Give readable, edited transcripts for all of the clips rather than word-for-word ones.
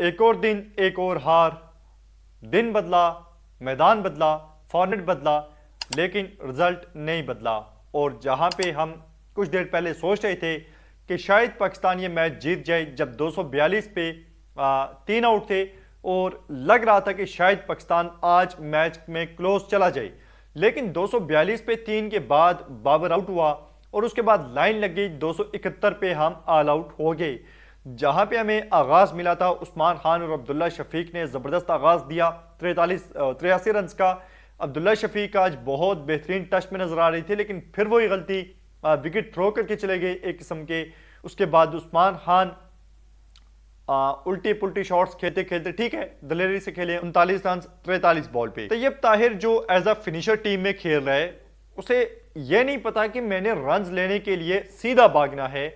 एक और दिन एक और हार। दिन बदला, मैदान बदला, फॉर्मेट बदला, लेकिन रिजल्ट नहीं बदला। और जहां पे हम कुछ देर पहले सोच रहे थे कि शायद पाकिस्तान ये मैच जीत जाए, जब 242 पे 3 आउट थे और लग रहा था कि शायद पाकिस्तान आज मैच में क्लोज चला जाए, लेकिन 242 पे 3 के बाद बाबर आउट हुआ और उसके बाद लाइन लग गई 271 पे हम ऑल आउट हो गए। जहां पे हमें आगाज मिला था, उस्मान खान और अब्दुल्ला शफीक ने जबरदस्त आगाज दिया 83 रन का। अब्दुल्ला शफीक आज बहुत बेहतरीन टच में नजर आ रही थी, लेकिन फिर वही गलती, विकेट थ्रो करके चले गए एक किस्म के। उसके बाद उस्मान खान उल्टी पुल्टी शॉट्स खेलते खेलते, ठीक है दलेरी से खेले, 39 रन 43 बॉल पे। तैयब ताहिर जो एज अ फिनिशर टीम में खेल रहा है, उसे यह नहीं पता कि मैंने रन लेने के लिए सीधा भागना है।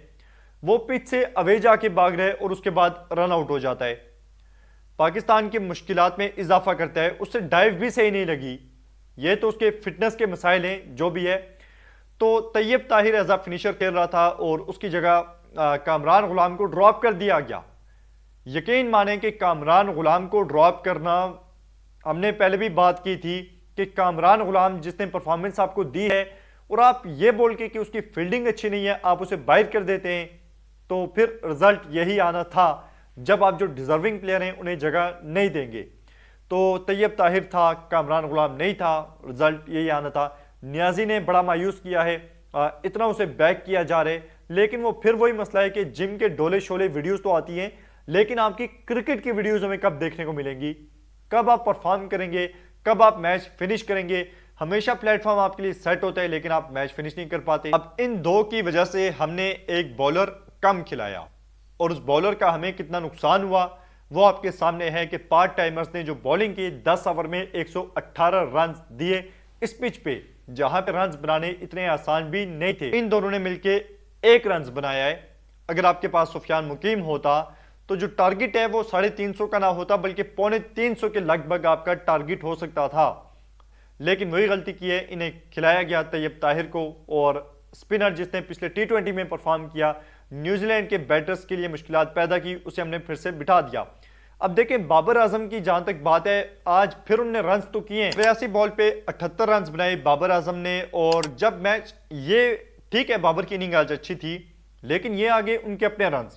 वो पिच से अवे जाके भाग रहा है और उसके बाद रन आउट हो जाता है। पाकिस्तान की मुश्किलात में इजाफा करता है। उससे डाइव भी सही नहीं लगी। ये तो उसके फिटनेस के मसाइल हैं, जो भी है। तो Tayyab Tahir as a finisher खेल रहा था और उसकी जगह कामरान गुलाम को ड्रॉप कर दिया गया। यकीन माने कि कामरान गुलाम को ड्रॉप करना, हमने पहले भी बात की थी कि कामरान गुलाम जिसने परफॉर्मेंस आपको दी है और आप ये बोल के कि उसकी फील्डिंग अच्छी नहीं है, आप उसे बाहर कर देते हैं, तो फिर रिजल्ट यही आना था। जब आप जो डिजर्विंग प्लेयर हैं उन्हें जगह नहीं देंगे। तो तैयब ताहिर था, कामरान गुलाम नहीं था, रिजल्ट यही आना था। नियाजी ने बड़ा मायूस किया है, इतना उसे बैक किया जा रहा है, लेकिन वो फिर वही मसला है कि जिम के डोले शोले वीडियोस तो आती हैं, लेकिन आपकी क्रिकेट की वीडियोस हमें कब देखने को मिलेंगी? कब आप परफॉर्म करेंगे? कब आप मैच फिनिश करेंगे? हमेशा प्लेटफॉर्म आपके लिए सेट होता है, लेकिन आप मैच फिनिश नहीं कर पाते। अब इन दो की वजह से हमने एक बॉलर कम खिलाया और उस बॉलर का हमें कितना नुकसान हुआ वो आपके सामने है कि पार्ट टाइमर्स ने जो बॉलिंग की 10 ओवर में 118 रन दिए इस पिच पे, जहां पे रन बनाने इतने आसान भी नहीं थे। इन दोनों ने मिलकर 1 रन बनाया है। अगर आपके पास सुफियान मुकीम होता तो जो टारगेट है वो 350 का ना होता, बल्कि 350 के लगभग आपका टारगेट हो सकता था। लेकिन वही गलती की है, इन्हें खिलाया गया तैयब ताहिर को, और स्पिनर जिसने पिछले T20 में परफॉर्म किया, न्यूजीलैंड के बैटर्स के लिए मुश्किलात पैदा की, उसे हमने फिर से बिठा दिया। अब देखें बाबर आजम की जहां तक बात है, आज फिर उन्होंने रन तो किए, 83 बॉल पे 78 रन बनाए बाबर आजम ने। और जब मैच, ये ठीक है बाबर की इनिंग आज अच्छी थी, लेकिन ये आगे उनके अपने रन।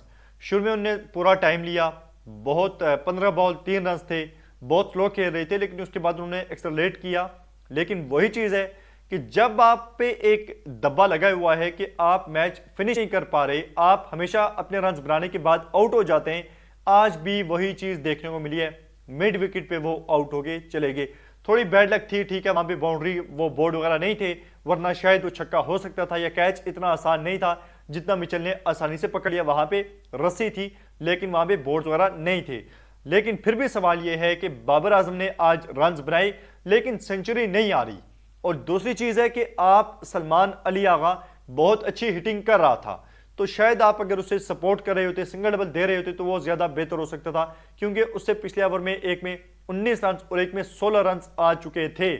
शुरू में उन्होंने पूरा टाइम लिया, बहुत 15 बॉल 3 रन थे, बहुत स्लो खेल रहे थे, लेकिन उसके बाद उन्होंने एक्सेलरेट किया। लेकिन वही चीज है कि जब आप पे एक दब्बा लगा हुआ है कि आप मैच फिनिश नहीं कर पा रहे, आप हमेशा अपने रन बनाने के बाद आउट हो जाते हैं, आज भी वही चीज देखने को मिली है। मिड विकेट पे वो आउट हो गए, चले गए। थोड़ी बैड लक थी, ठीक है, वहां पे बाउंड्री वो बोर्ड वगैरह नहीं थे, वरना शायद वो छक्का हो सकता था। या कैच इतना आसान नहीं था जितना मिचेल ने आसानी से पकड़ लिया। वहां पे रस्सी थी, लेकिन वहां पे बोर्ड वगैरह नहीं थे। लेकिन फिर भी सवाल यह है कि बाबर आजम ने आज रन बनाए, लेकिन सेंचुरी नहीं आ रही। और दूसरी चीज है कि आप सलमान अली आगा बहुत अच्छी हिटिंग कर रहा था, तो शायद आप अगर उसे सपोर्ट कर रहे होते, सिंगल डबल दे रहे होते, तो वो ज्यादा बेहतर हो सकता था, क्योंकि उससे पिछले ओवर में एक में 19 रन और एक में 16 रन आ चुके थे।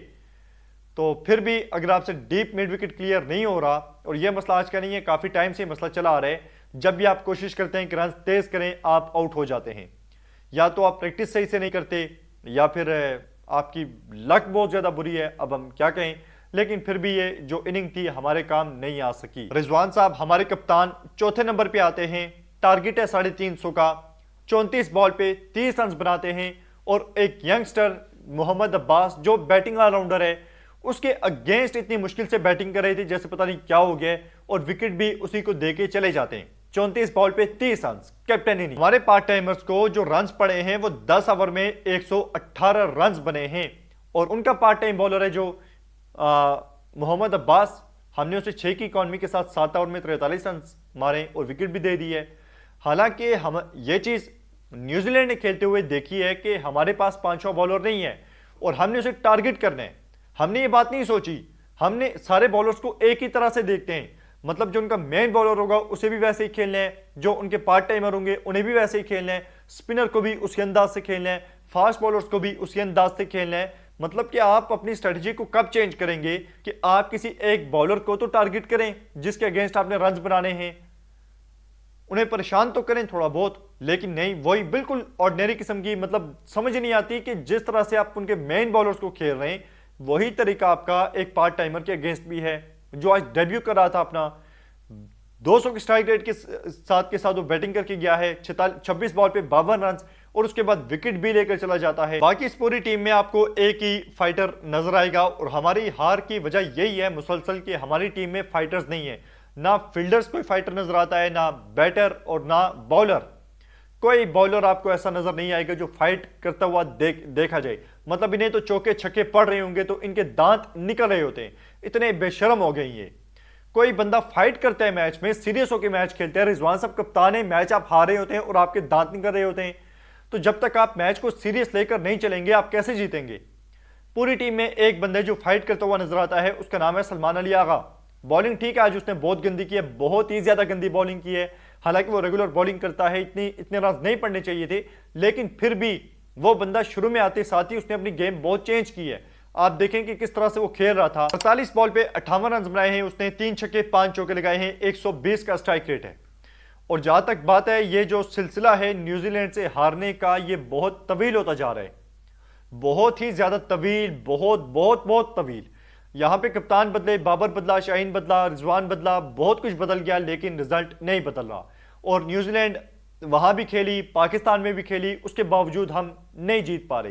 तो फिर भी अगर आपसे डीप मिड विकेट क्लियर नहीं हो रहा, और यह मसला आज का नहीं है, काफी टाइम से मसला चला आ रहा है, जब भी आप कोशिश करते हैं कि रन तेज करें, आप आउट हो जाते हैं। या तो आप प्रैक्टिस सही से नहीं करते, या फिर आपकी लक बहुत ज्यादा बुरी है, अब हम क्या कहें। लेकिन फिर भी ये जो इनिंग थी हमारे काम नहीं आ सकी। रिजवान साहब हमारे कप्तान चौथे नंबर पे आते हैं, टारगेट है 350 का, 34 बॉल पे 30 रन बनाते हैं। और एक यंगस्टर मोहम्मद अब्बास जो बैटिंग ऑलराउंडर है, उसके अगेंस्ट इतनी मुश्किल से बैटिंग कर रही थी जैसे पता नहीं क्या हो गया, और विकेट भी उसी को देके चले जाते हैं। 34 बॉल पे 30 रन, कैप्टन ही नहीं। हमारे पार्ट टाइमर्स को जो रन पड़े हैं वो 10 ओवर में 118 रन बने हैं, और उनका पार्ट टाइम बॉलर है जो मोहम्मद अब्बास, हमने उसे 6 की इकॉनमी के साथ 7 ओवर में 43 रन मारे और विकेट भी दे दी है। हालांकि हम ये चीज न्यूजीलैंड ने खेलते हुए देखी है कि हमारे पास 5 बॉलर नहीं है और हमने उसे टारगेट करना है। हमने ये बात नहीं सोची, हमने सारे बॉलर्स को एक ही तरह से देखते हैं, मतलब जो उनका मेन बॉलर होगा उसे भी वैसे ही खेलना है, जो उनके पार्ट टाइमर होंगे उन्हें भी वैसे ही खेलना है, स्पिनर को भी उसी अंदाज से खेलना है, फास्ट बॉलर्स को भी उसी अंदाज से खेलना है। मतलब कि आप अपनी स्ट्रेटजी को कब चेंज करेंगे कि आप किसी एक बॉलर को तो टारगेट करें जिसके अगेंस्ट आपने रन बनाने हैं, उन्हें परेशान तो करें थोड़ा बहुत। लेकिन नहीं, वही बिल्कुल ऑर्डिनरी किस्म की, मतलब समझ नहीं आती कि जिस तरह से आप उनके मेन बॉलर्स को खेल रहे हैं वही तरीका आपका एक पार्ट टाइमर के अगेंस्ट भी है, जो आज डेब्यू कर रहा था अपना 200 की स्ट्राइक रेट के साथ वो बैटिंग करके गया है, 26 बॉल पे 52 रन, और उसके बाद विकेट भी लेकर चला जाता है। बाकी इस पूरी टीम में आपको एक ही फाइटर नजर आएगा, और हमारी हार की वजह यही है मुसलसल कि हमारी टीम में फाइटर्स नहीं है, ना फील्डर्स कोई फाइटर नजर आता है, ना बैटर और ना बॉलर। कोई बॉलर आपको ऐसा नजर नहीं आएगा जो फाइट करता हुआ देखा जाए। मतलब इन्हें तो चौके छक्के पड़ रहे होंगे तो इनके दांत निकल रहे होते हैं, इतने बेशरम हो गए ये। कोई बंदा फाइट करता है मैच में, सीरियस होकर मैच खेलते हैं, रिजवान साहब कप्तान है, मैच आप हारे होते हैं और आपके दांत निकल रहे होते हैं, तो जब तक आप मैच को सीरियस लेकर नहीं चलेंगे आप कैसे जीतेंगे। पूरी टीम में एक बंदे जो फाइट करता हुआ नजर आता है, उसका नाम है सलमान अली आगा। बॉलिंग ठीक है, आज उसने बहुत गंदी की है, बहुत ही ज्यादा गंदी बॉलिंग की है। हालांकि वो रेगुलर बॉलिंग करता है, इतने रन नहीं पड़ने चाहिए थे, लेकिन फिर भी वो बंदा शुरू में आते साथ ही उसने अपनी गेम बहुत चेंज की है। आप देखें कि किस तरह से वो खेल रहा था। 48 बॉल पे 58 रन बनाए हैं उसने, 3 छक्के 5 चौके लगाए हैं, 120 का स्ट्राइक रेट है। और जहां तक बात है, ये जो सिलसिला है न्यूजीलैंड से हारने का, ये बहुत तवील होता जा रहा है, बहुत ही ज्यादा तवील, बहुत बहुत बहुत तवील। यहां पे कप्तान बदले, बाबर बदला, शाहीन बदला, रिजवान बदला, बहुत कुछ बदल गया, लेकिन रिजल्ट नहीं बदल रहा। और न्यूजीलैंड वहां भी खेली, पाकिस्तान में भी खेली, उसके बावजूद हम नहीं जीत पा रहे।